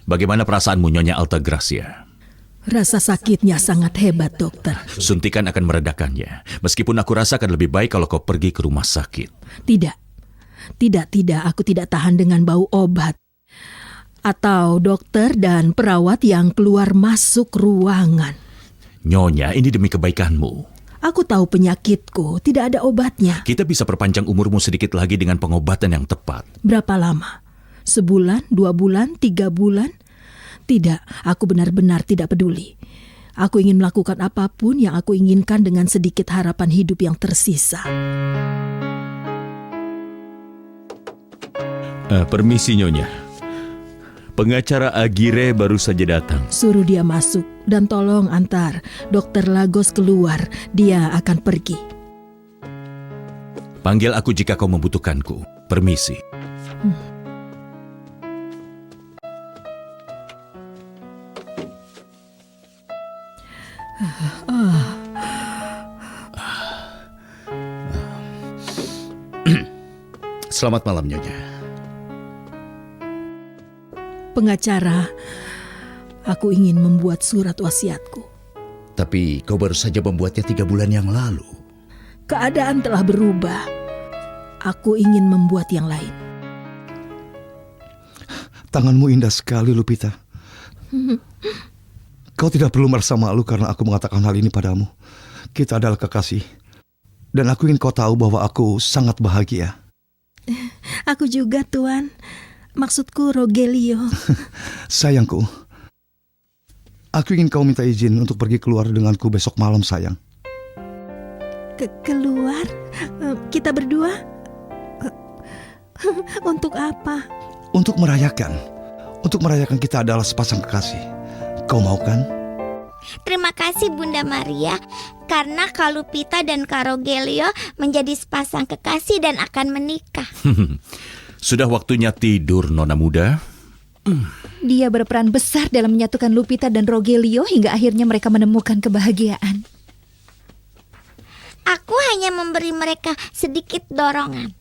Bagaimana perasaanmu, Nyonya Altagracia? Rasa sakitnya sangat hebat, dokter. Suntikan akan meredakannya. Meskipun aku rasakan lebih baik kalau kau pergi ke rumah sakit. Tidak, aku tidak tahan dengan bau obat. Atau dokter dan perawat yang keluar masuk ruangan. Nyonya, ini demi kebaikanmu. Aku tahu penyakitku, tidak ada obatnya. Kita bisa perpanjang umurmu sedikit lagi dengan pengobatan yang tepat. Berapa lama? Sebulan, 2 bulan, 3 bulan? Tidak, aku benar-benar tidak peduli. Aku ingin melakukan apapun yang aku inginkan dengan sedikit harapan hidup yang tersisa. Permisi, Nyonya. Pengacara Agire baru saja datang. Suruh dia masuk dan tolong antar Dokter Lagos keluar. Dia akan pergi. Panggil aku jika kau membutuhkanku. Permisi. Selamat malam, Nyonya. Pengacara, aku ingin membuat surat wasiatku. Tapi kau baru saja membuatnya 3 bulan yang lalu. Keadaan telah berubah. Aku ingin membuat yang lain. Tanganmu indah sekali, Lupita. Kau tidak perlu merasa malu karena aku mengatakan hal ini padamu. Kita adalah kekasih. Dan aku ingin kau tahu bahwa aku sangat bahagia. Aku juga, Tuan. Maksudku Rogelio. Sayangku, aku ingin kau minta izin untuk pergi keluar denganku besok malam, sayang. Keluar? Kita berdua? Untuk apa? Untuk merayakan. Untuk merayakan kita adalah sepasang kekasih. Kau mau kan? Terima kasih Bunda Maria, karena Kak Lupita dan Kak Rogelio menjadi sepasang kekasih dan akan menikah. Sudah waktunya tidur, Nona muda. Dia berperan besar dalam menyatukan Lupita dan Rogelio hingga akhirnya mereka menemukan kebahagiaan. Aku hanya memberi mereka sedikit dorongan.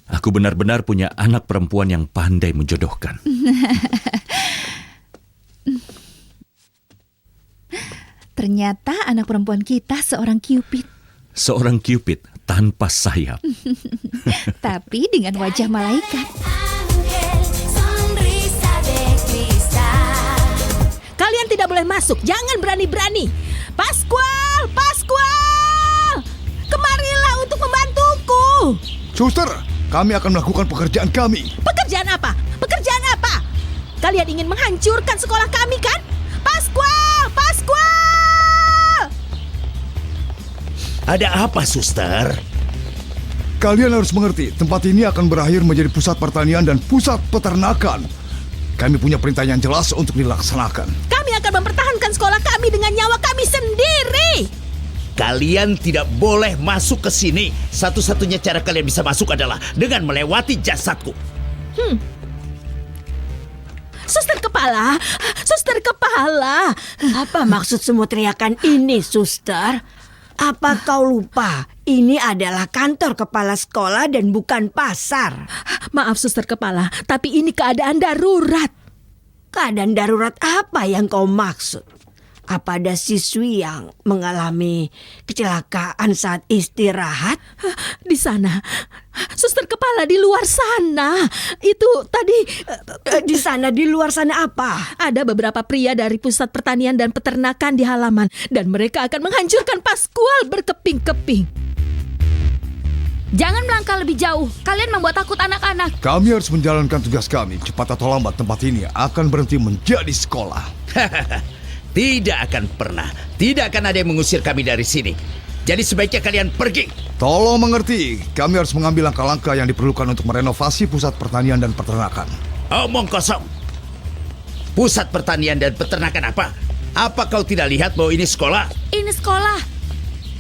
Aku benar-benar punya anak perempuan yang pandai menjodohkan. Ternyata anak perempuan kita seorang Cupid. Seorang Cupid tanpa sayap. Tapi dengan wajah malaikat. Kalian tidak boleh masuk. Jangan berani-berani. Pascual! Kemarilah untuk membantuku. Suster, kami akan melakukan pekerjaan kami. Pekerjaan apa? Kalian ingin menghancurkan sekolah kami, kan? Pascual! Ada apa, suster? Kalian harus mengerti, tempat ini akan berakhir menjadi pusat pertanian dan pusat peternakan. Kami punya perintah yang jelas untuk dilaksanakan. Kami akan mempertahankan sekolah kami dengan nyawa kami sendiri. Kalian tidak boleh masuk ke sini. Satu-satunya cara kalian bisa masuk adalah dengan melewati jasadku. Suster kepala. Apa maksud semua teriakan ini, suster? Apa kau lupa? Ini adalah kantor kepala sekolah dan bukan pasar. Maaf, suster kepala, tapi ini keadaan darurat. Keadaan darurat apa yang kau maksud? Apa ada siswi yang mengalami kecelakaan saat istirahat? Di sana, suster kepala, di luar sana. Itu tadi Di luar sana apa? ada beberapa pria dari pusat pertanian dan peternakan di halaman, dan mereka akan menghancurkan Pascual berkeping-keping. Jangan melangkah lebih jauh. Kalian membuat takut anak-anak. Kami harus menjalankan tugas kami. Cepat atau lambat tempat ini akan berhenti menjadi sekolah. Tidak akan pernah. Tidak akan ada yang mengusir kami dari sini. Jadi sebaiknya kalian pergi. Tolong mengerti, kami harus mengambil langkah-langkah yang diperlukan untuk merenovasi pusat pertanian dan peternakan. Omong kosong. Pusat pertanian dan peternakan apa? Apa kau tidak lihat bahwa ini sekolah? Ini sekolah.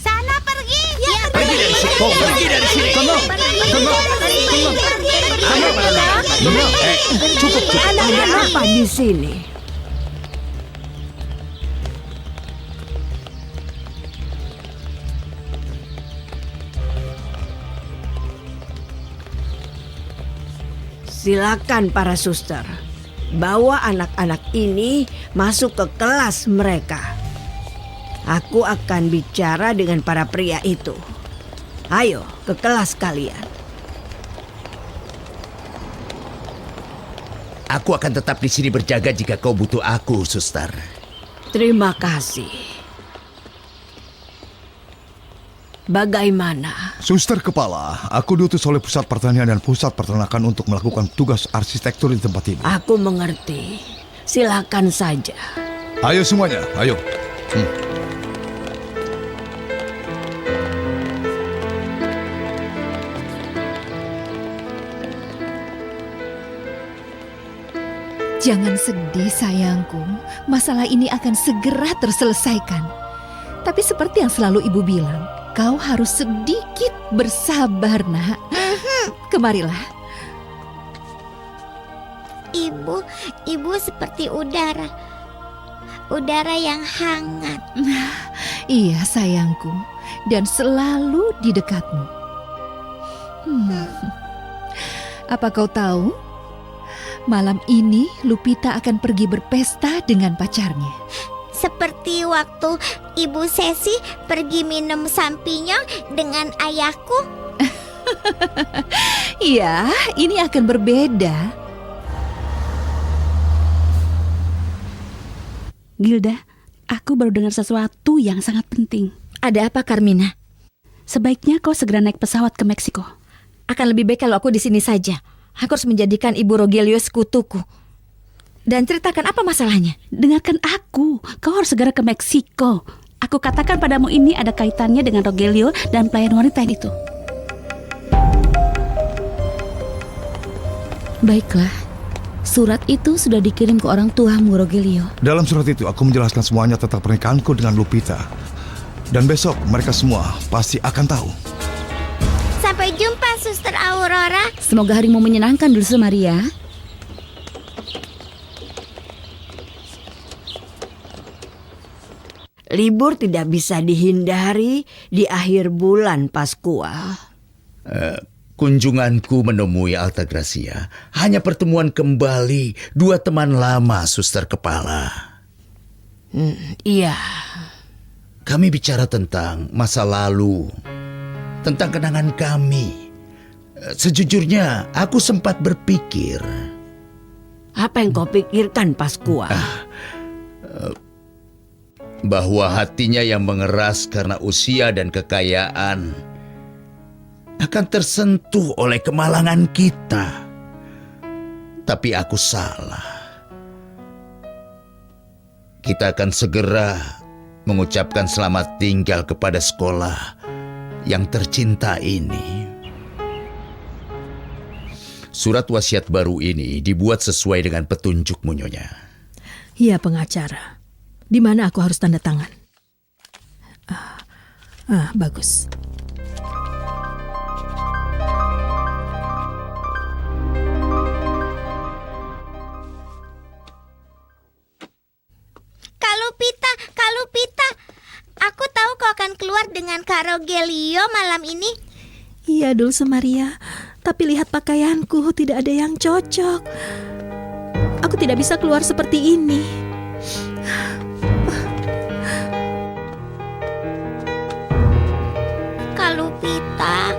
Sana pergi. Ya, Pergi dari sini. Kau pergi dari sini. Cukup. Ada apa di sini? Silakan para suster. bawa anak-anak ini masuk ke kelas mereka. Aku akan bicara dengan para pria itu. Ayo ke kelas kalian. Aku akan tetap di sini berjaga jika kau butuh aku, Suster. Terima kasih. Bagaimana? Suster Kepala, aku diutus oleh Pusat Pertanian dan Pusat Peternakan untuk melakukan tugas arsitektur di tempat ini. Aku mengerti. Silakan saja. Ayo semuanya, ayo. Jangan sedih sayangku, masalah ini akan segera terselesaikan. Tapi seperti yang selalu ibu bilang, kau harus sedikit bersabar, nak. Kemarilah. Ibu seperti udara. Udara yang hangat. Iya sayangku, dan selalu di dekatmu. Apa kau tahu? Malam ini Lupita akan pergi berpesta dengan pacarnya. Seperti waktu Ibu Sesi pergi minum sampinyon dengan ayahku. Iya, ini akan berbeda. Gilda, aku baru dengar sesuatu yang sangat penting. Ada apa, Carmina? Sebaiknya kau segera naik pesawat ke Meksiko. Akan lebih baik kalau aku di sini saja. Aku harus menjadikan Ibu Rogelio sekutuku. Dan ceritakan apa masalahnya. Dengarkan aku, kau harus segera ke Meksiko. Aku katakan padamu ini ada kaitannya dengan Rogelio dan pelayan wanita itu. Baiklah, surat itu sudah dikirim ke orang tuamu, Rogelio. Dalam surat itu aku menjelaskan semuanya tentang pernikahanku dengan Lupita. Dan besok mereka semua pasti akan tahu. Sampai jumpa, Suster Aurora. Semoga harimu menyenangkan, Dulce Maria. Libur tidak bisa dihindari di akhir bulan Paskual. Kunjunganku menemui Altagracia hanya pertemuan kembali dua teman lama, Suster Kepala. Iya. Kami bicara tentang masa lalu, tentang kenangan kami. Sejujurnya, aku sempat berpikir. Apa yang kau pikirkan, Paskual? Bahwa hatinya yang mengeras karena usia dan kekayaan akan tersentuh oleh kemalangan kita. Tapi aku salah. Kita akan segera mengucapkan selamat tinggal kepada sekolah yang tercinta ini. Surat wasiat baru ini dibuat sesuai dengan petunjukmu, Nyonya. Iya, pengacara. Di mana aku harus tanda tangan? Bagus. Kak Lupita, aku tahu kau akan keluar dengan Kak Rogelio malam ini. Iya, Dulce Maria. Tapi lihat pakaianku, tidak ada yang cocok. Aku tidak bisa keluar seperti ini. Kak Lupita.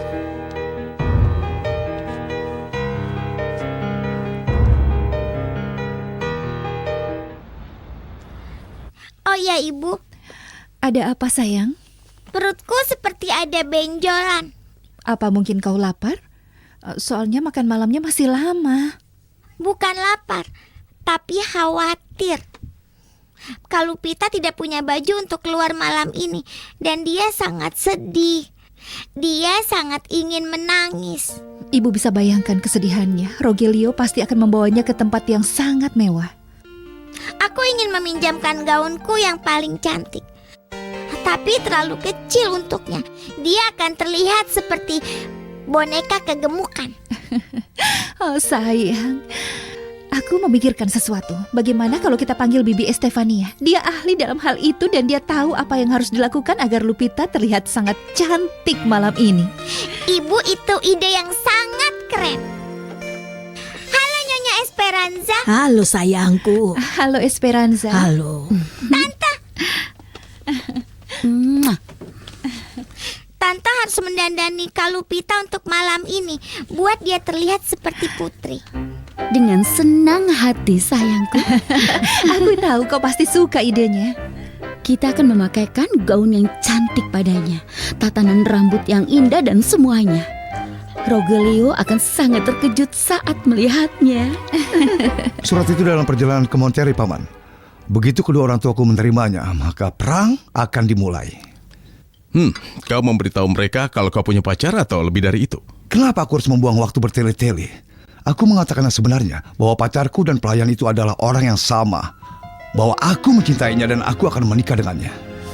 Oh ya, Ibu. Ada apa sayang? Perutku seperti ada benjolan. Apa mungkin kau lapar? Soalnya makan malamnya masih lama. Bukan lapar, tapi khawatir. Kak Lupita tidak punya baju untuk keluar malam ini, dan dia sangat sedih. Dia sangat ingin menangis. Ibu bisa bayangkan kesedihannya. Rogelio pasti akan membawanya ke tempat yang sangat mewah. Aku ingin meminjamkan gaunku yang paling cantik, tapi terlalu kecil untuknya. Dia akan terlihat seperti boneka kegemukan. Oh sayang, aku memikirkan sesuatu. Bagaimana kalau kita panggil Bibi Estefania? Dia ahli dalam hal itu dan dia tahu apa yang harus dilakukan agar Lupita terlihat sangat cantik malam ini. Ibu, itu ide yang sangat keren. Halo Nyonya Esperanza. Esperanza. Halo sayangku. Halo Esperanza. Halo. Tante harus mendandani Kalupita untuk malam ini, buat dia terlihat seperti putri. Dengan senang hati sayangku. Aku tahu kau pasti suka idenya. Kita akan memakaikan gaun yang cantik padanya, tatanan rambut yang indah dan semuanya. Rogelio akan sangat terkejut saat melihatnya. Surat itu dalam perjalanan ke Monterrey, Paman. Begitu kedua orang tuaku menerimanya, maka perang akan dimulai. Kau memberitahu mereka kalau kau punya pacar atau lebih dari itu? Kenapa aku harus membuang waktu bertele-tele? Aku mengatakan yang sebenarnya, bahwa pacarku dan pelayan itu adalah orang yang sama. Bahwa aku mencintainya dan aku akan menikah dengannya.